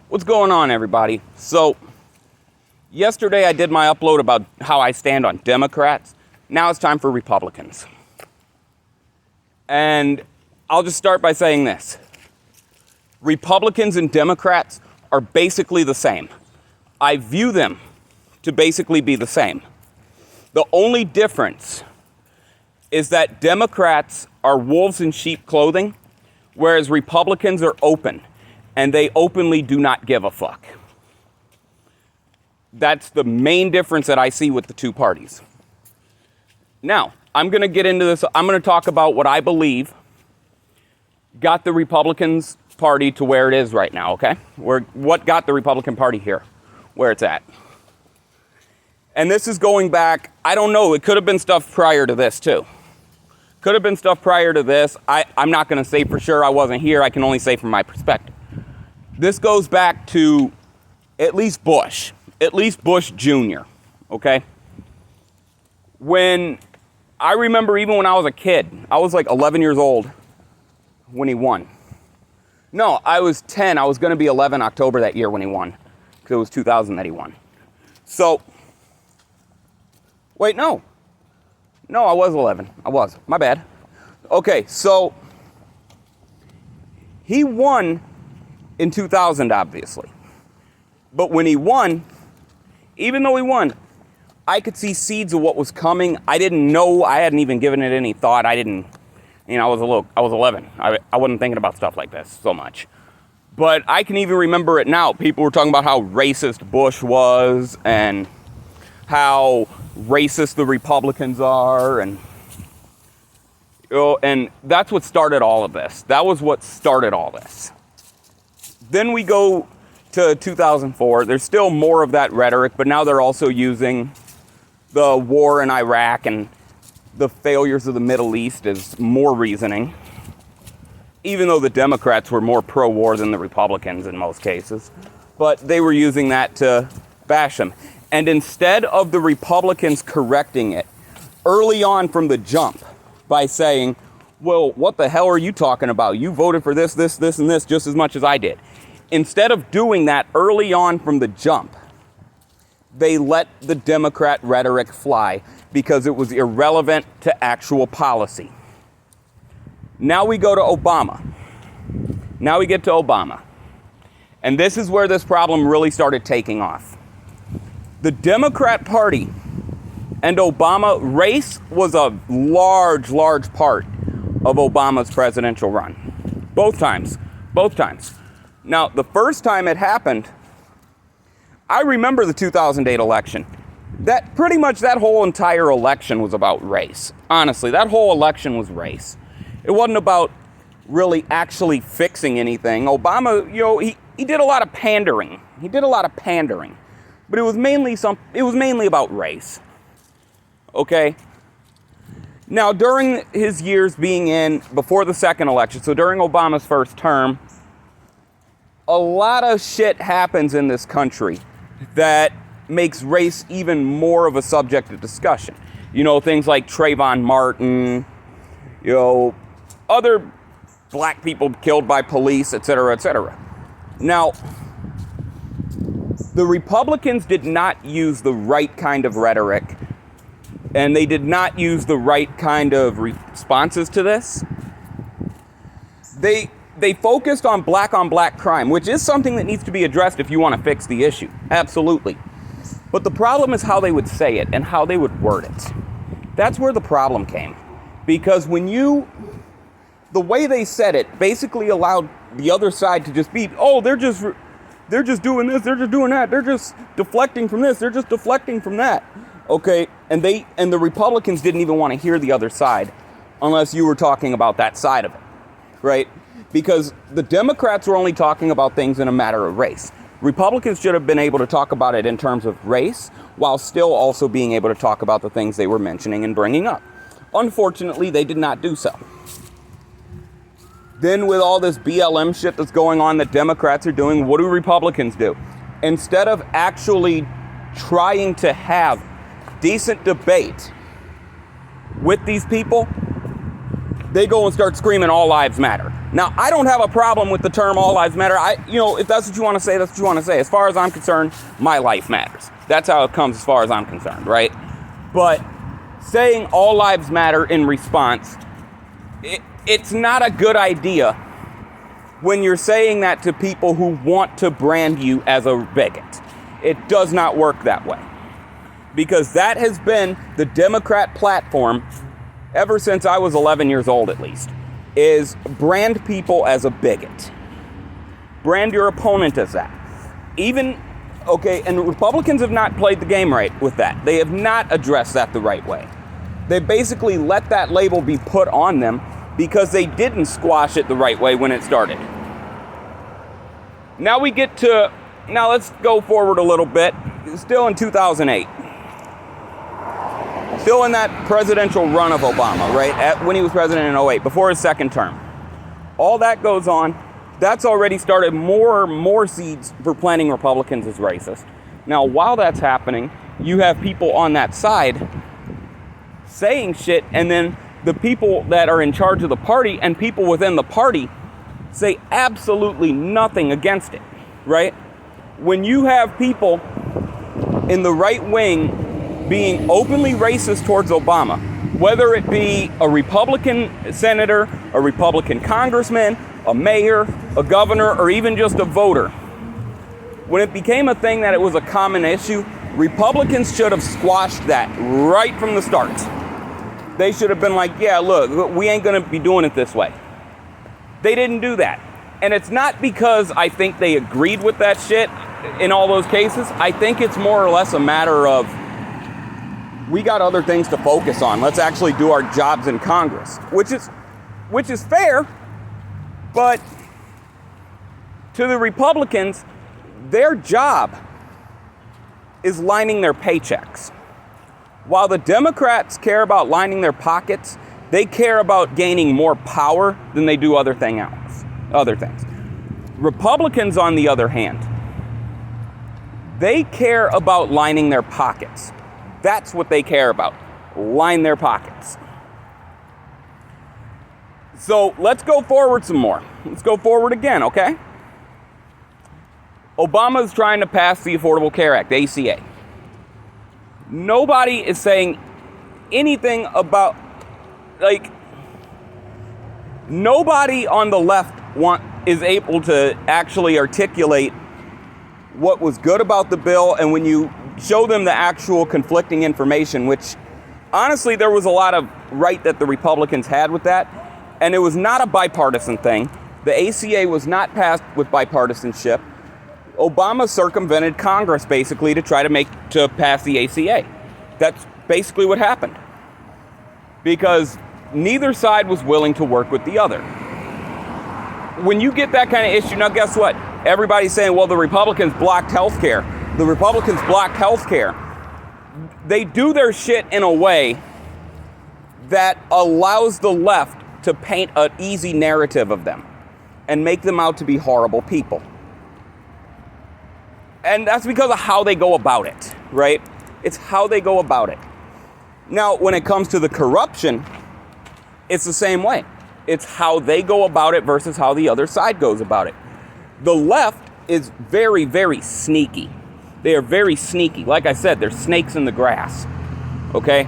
What's going on, everybody? So, yesterday I did my upload about how I stand on Democrats. Now it's time for Republicans. And I'll just start by saying this. Republicans and Democrats are basically the same. I view them to basically be the same. The only difference is that Democrats are wolves in sheep clothing, whereas Republicans are open, and they openly do not give a fuck. That's the main difference that I see with the two parties. Now, I'm going to get into this. I'm going to talk about what I believe got the Republicans Party to where it is right now, okay? What got the Republican Party here, where it's at. And this is going back, I don't know, it could have been stuff prior to this too. Could have been stuff prior to this. I'm not going to say for sure, I wasn't here. I can only say from my perspective. This goes back to at least Bush Jr., okay? I remember even when I was a kid, I was like 11 years old when he won. No, I was 10. I was going to be 11 October that year when he won, because it was 2000 that he won. So, wait, no. No, I was 11. I was. My bad. Okay, so he won in 2000, obviously. But when he won, even though he won, I could see seeds of what was coming. I didn't know. I hadn't even given it any thought. I was 11. I wasn't thinking about stuff like this so much. But I can even remember it now. People were talking about how racist Bush was and how racist the Republicans are, and and that's what started all of this. That was what started all this. Then we go to 2004. There's still more of that rhetoric, but now they're also using the war in Iraq and the failures of the Middle East as more reasoning, even though the Democrats were more pro-war than the Republicans in most cases. But they were using that to bash them. And instead of the Republicans correcting it early on from the jump by saying, well, what the hell are you talking about? You voted for this, this, this, and this just as much as I did. Instead of doing that early on from the jump, they let the Democrat rhetoric fly because it was irrelevant to actual policy. Now we go to Obama. Now we get to Obama. And this is where this problem really started taking off. The Democrat Party and Obama, race was a large, large part of Obama's presidential run. Both times. Now, the first time it happened, I remember the 2008 election. That pretty much that whole entire election was about race. Honestly, that whole election was race. It wasn't about really actually fixing anything. Obama, he did a lot of pandering. But it was mainly about race. Okay? Now, during his years being in before the second election, so during Obama's first term, a lot of shit happens in this country that makes race even more of a subject of discussion. Things like Trayvon Martin, other black people killed by police, etc., etc. Now, the Republicans did not use the right kind of rhetoric, and they did not use the right kind of responses to this. They focused on black crime, which is something that needs to be addressed if you want to fix the issue. Absolutely. But the problem is how they would say it and how they would word it. That's where the problem came. Because the way they said it basically allowed the other side to just be, they're just doing this, they're just doing that, they're just deflecting from this, they're just deflecting from that. Okay, and the Republicans didn't even want to hear the other side unless you were talking about that side of it, right? Because the Democrats were only talking about things in a matter of race. Republicans should have been able to talk about it in terms of race while still also being able to talk about the things they were mentioning and bringing up. Unfortunately, they did not do so. Then with all this BLM shit that's going on that Democrats are doing, what do Republicans do? Instead of actually trying to have decent debate with these people, they go and start screaming all lives matter. Now, I don't have a problem with the term all lives matter. If that's what you want to say, that's what you want to say. As far as I'm concerned, my life matters. That's how it comes as far as I'm concerned, right? But saying all lives matter in response, it's not a good idea when you're saying that to people who want to brand you as a bigot. It does not work that way. Because that has been the Democrat platform ever since I was 11 years old, at least, is brand people as a bigot. Brand your opponent as that. And Republicans have not played the game right with that. They have not addressed that the right way. They basically let that label be put on them because they didn't squash it the right way when it started. Now let's go forward a little bit. Still in 2008. Still in that presidential run of Obama, right? When he was president in 2008, before his second term. All that goes on. That's already started more seeds for planting Republicans as racist. Now, while that's happening, you have people on that side saying shit, and then the people that are in charge of the party and people within the party say absolutely nothing against it, right? When you have people in the right wing being openly racist towards Obama, whether it be a Republican senator, a Republican congressman, a mayor, a governor, or even just a voter, when it became a thing that it was a common issue, Republicans should have squashed that right from the start. They should have been like, yeah, look, we ain't going to be doing it this way. They didn't do that. And it's not because I think they agreed with that shit in all those cases. I think it's more or less a matter of, we got other things to focus on. Let's actually do our jobs in Congress, which is fair, but to the Republicans, their job is lining their paychecks. While the Democrats care about lining their pockets, they care about gaining more power than they do other things. Republicans, on the other hand, they care about lining their pockets. That's what they care about. Line their pockets. So let's go forward some more. Let's go forward again, okay? Obama's trying to pass the Affordable Care Act, the ACA. Nobody is saying anything about, nobody on the left is able to actually articulate what was good about the bill, and when you show them the actual conflicting information, which honestly there was a lot of right that the Republicans had with that, and it was not a bipartisan thing. The ACA was not passed with bipartisanship. Obama circumvented Congress basically to try to pass the ACA. That's basically what happened. Because neither side was willing to work with the other. When you get that kind of issue, now guess what? Everybody's saying, well, the Republicans blocked health care. The Republicans blocked health care. They do their shit in a way that allows the left to paint an easy narrative of them and make them out to be horrible people. And that's because of how they go about it, right? It's how they go about it. Now, when it comes to the corruption, it's the same way. It's how they go about it versus how the other side goes about it. The left is very, very sneaky. They are very sneaky. Like I said, they're snakes in the grass, okay?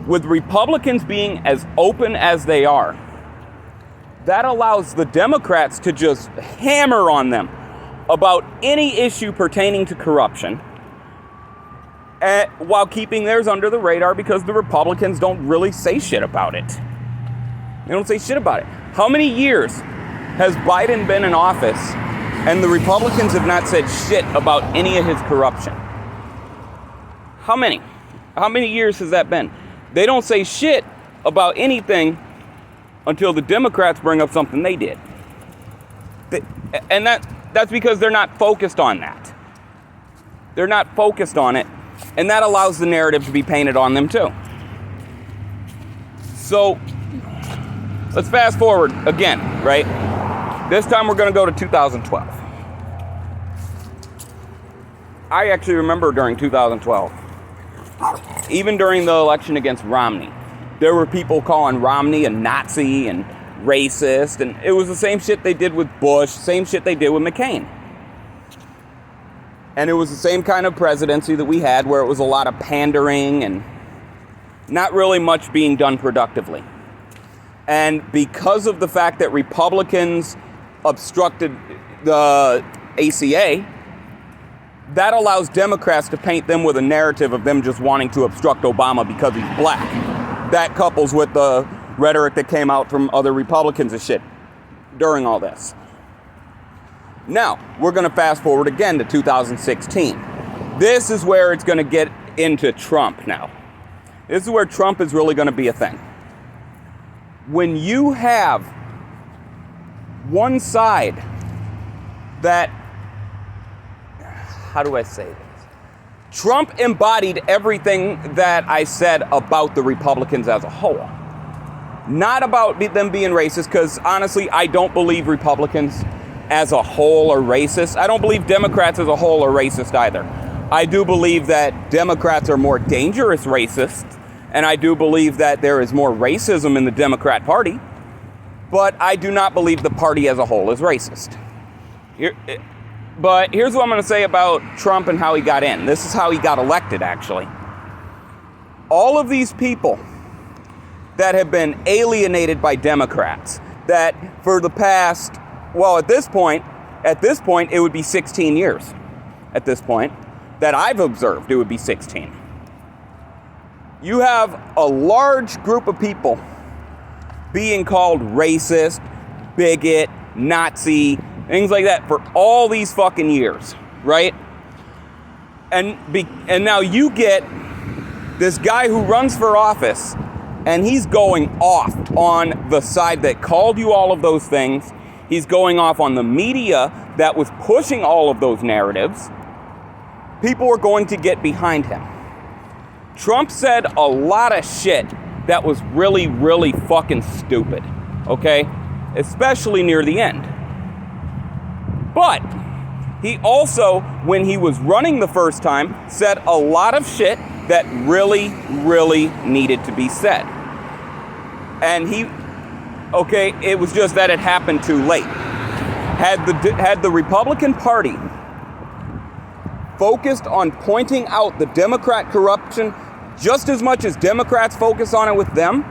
With Republicans being as open as they are, that allows the Democrats to just hammer on them about any issue pertaining to corruption, while keeping theirs under the radar because the Republicans don't really say shit about it. They don't say shit about it. How many years has Biden been in office and the Republicans have not said shit about any of his corruption? How many? How many years has that been? They don't say shit about anything until the Democrats bring up something they did. And that's because they're not focused on that. They're not focused on it, and that allows the narrative to be painted on them too. So let's fast forward again, right? This time we're going to go to 2012. I actually remember during 2012, even during the election against Romney, there were people calling Romney a Nazi and racist, and it was the same shit they did with Bush, same shit they did with McCain. And it was the same kind of presidency that we had, where it was a lot of pandering and not really much being done productively. And because of the fact that Republicans obstructed the ACA, that allows Democrats to paint them with a narrative of them just wanting to obstruct Obama because he's black. That couples with the rhetoric that came out from other Republicans and shit during all this. Now, we're going to fast forward again to 2016. This is where it's going to get into Trump now. This is where Trump is really going to be a thing. When you have one side that, how do I say this? Trump embodied everything that I said about the Republicans as a whole. Not about them being racist, because honestly, I don't believe Republicans as a whole are racist. I don't believe Democrats as a whole are racist either. I do believe that Democrats are more dangerous racists, and I do believe that there is more racism in the Democrat Party, but I do not believe the party as a whole is racist. But here's what I'm going to say about Trump and how he got in. This is how he got elected, actually. All of these people that have been alienated by Democrats, that for the past, well, at this point, it would be 16 years. At this point, that I've observed, it would be 16. You have a large group of people being called racist, bigot, Nazi, things like that for all these fucking years, right? And now you get this guy who runs for office, and he's going off on the side that called you all of those things. He's going off on the media that was pushing all of those narratives. People are going to get behind him. Trump said a lot of shit that was really, really fucking stupid, okay? Especially near the end. But he also, when he was running the first time, said a lot of shit that really, really needed to be said. And it was just that it happened too late. Had the Republican Party focused on pointing out the Democrat corruption just as much as Democrats focus on it with them,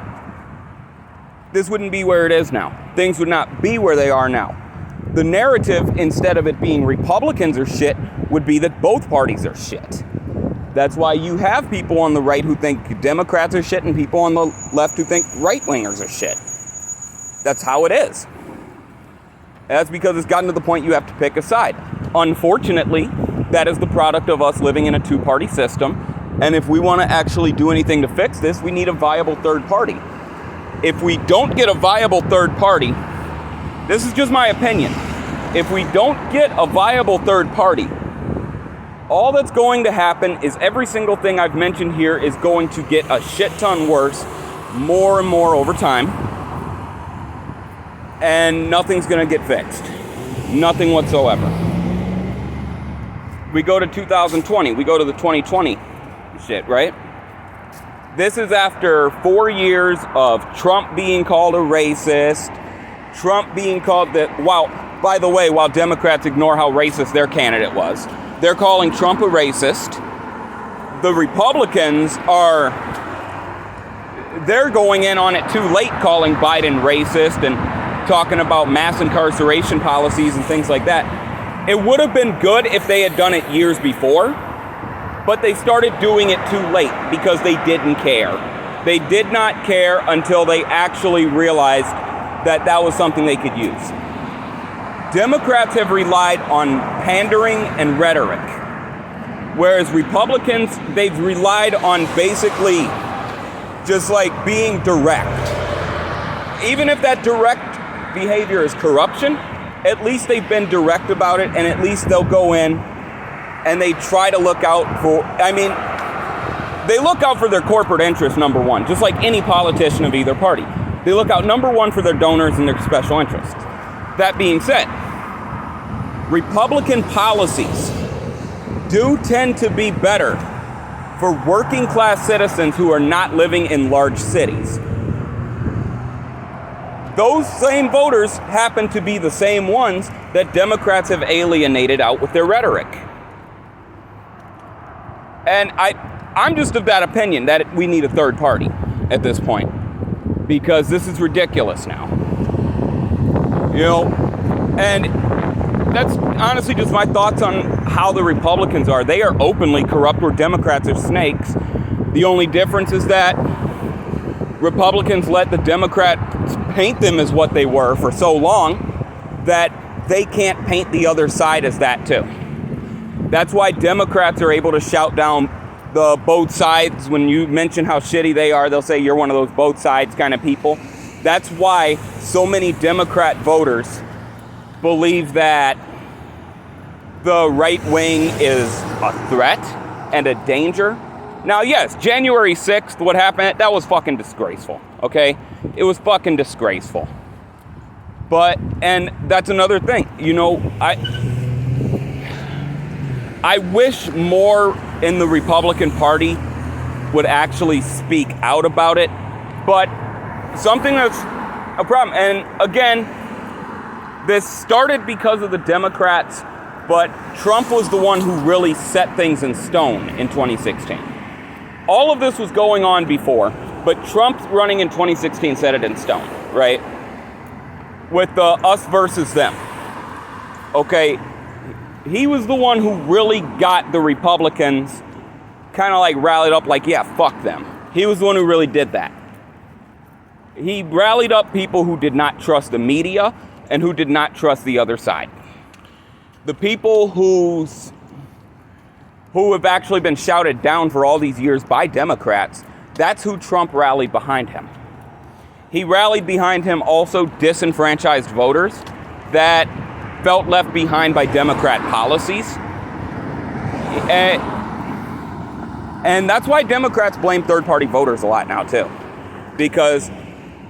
this wouldn't be where it is now. Things would not be where they are now. The narrative, instead of it being Republicans are shit, would be that both parties are shit. That's why you have people on the right who think Democrats are shit and people on the left who think right-wingers are shit. That's how it is. That's because it's gotten to the point you have to pick a side. Unfortunately, that is the product of us living in a two-party system. And if we want to actually do anything to fix this, we need a viable third party. If we don't get a viable third party, this is just my opinion. If we don't get a viable third party, all that's going to happen is every single thing I've mentioned here is going to get a shit ton worse, more and more over time, and nothing's going to get fixed. Nothing whatsoever. We go to 2020. We go to the 2020 shit, right? This is after 4 years of Trump being called a racist, Trump being called by the way, while Democrats ignore how racist their candidate was, they're calling Trump a racist. The Republicans they're going in on it too late, calling Biden racist and talking about mass incarceration policies and things like that. It would have been good if they had done it years before, but they started doing it too late because they didn't care. They did not care until they actually realized that was something they could use. Democrats have relied on pandering and rhetoric, whereas Republicans, they've relied on basically just like being direct. Even if that direct behavior is corruption, at least they've been direct about it, and at least they'll go in and they try to look out for, they look out for their corporate interests, number one, just like any politician of either party. They look out, number one, for their donors and their special interests. That being said, Republican policies do tend to be better for working class citizens who are not living in large cities. those same voters happen to be the same ones that Democrats have alienated out with their rhetoric. And I'm just of that opinion that we need a third party at this point, because this is ridiculous now. You know, and that's honestly just my thoughts on how the Republicans are. They are openly corrupt where Democrats are snakes. The only difference is that Republicans let the Democrats paint them as what they were for so long that they can't paint the other side as that too. That's why Democrats are able to shout down the both sides. When you mention how shitty they are, they'll say you're one of those both sides kind of people. That's why so many Democrat voters believe that the right wing is a threat and a danger. Now, yes, January 6th, what happened, that was fucking disgraceful, okay? It was fucking disgraceful. But, and that's another thing, you know, I wish more in the Republican Party would actually speak out about it, but something that's a problem, and again, this started because of the Democrats, but Trump was the one who really set things in stone in 2016. All of this was going on before, but Trump running in 2016 set it in stone, right? With the us versus them. Okay, he was the one who really got the Republicans kind of like rallied up like, yeah, fuck them. He was the one who really did that. He rallied up people who did not trust the media and who did not trust the other side. The people who have actually been shouted down for all these years by Democrats, that's who Trump rallied behind him. He rallied behind him also disenfranchised voters that felt left behind by Democrat policies. And that's why Democrats blame third-party voters a lot now, too. Because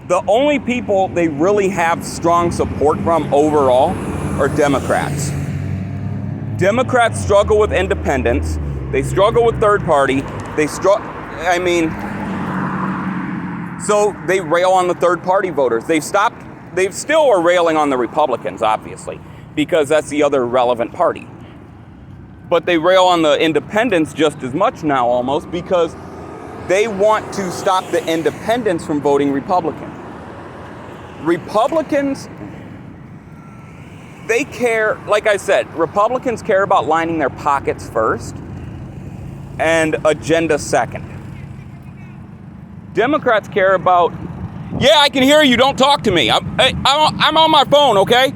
the only people they really have strong support from overall are Democrats. Democrats struggle with independents. They struggle with third party. So they rail on the third party voters. They still are railing on the Republicans, obviously, because that's the other relevant party. But they rail on the independents just as much now almost because they want to stop the independents from voting Republican. Republicans, they care, like I said, Republicans care about lining their pockets first and agenda second. Democrats care about, yeah, I can hear you, don't talk to me. I'm on my phone, okay?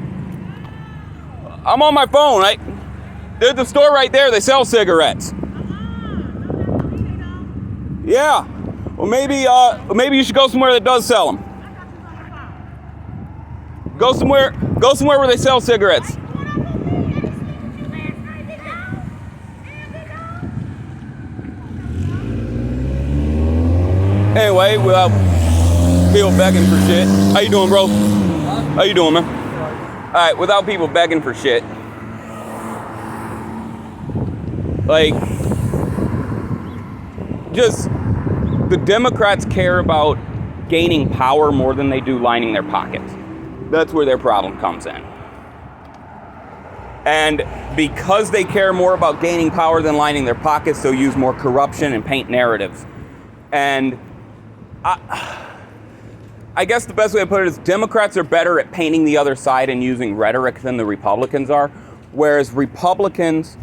I'm on my phone. There's the store right there, they sell cigarettes. Yeah, well maybe you should go somewhere that does sell them. Go somewhere where they sell cigarettes. Anyway, without people begging for shit. How you doing, bro? How you doing, man? Alright, without people begging for shit. Like, just, the Democrats care about gaining power more than they do lining their pockets. That's where their problem comes in. And because they care more about gaining power than lining their pockets, they'll use more corruption and paint narratives. And I guess the best way to put it is Democrats are better at painting the other side and using rhetoric than the Republicans are, whereas Republicans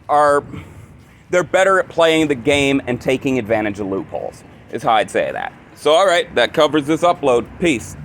they're better at playing the game and taking advantage of loopholes, is how I'd say that. So, all right, that covers this upload. Peace.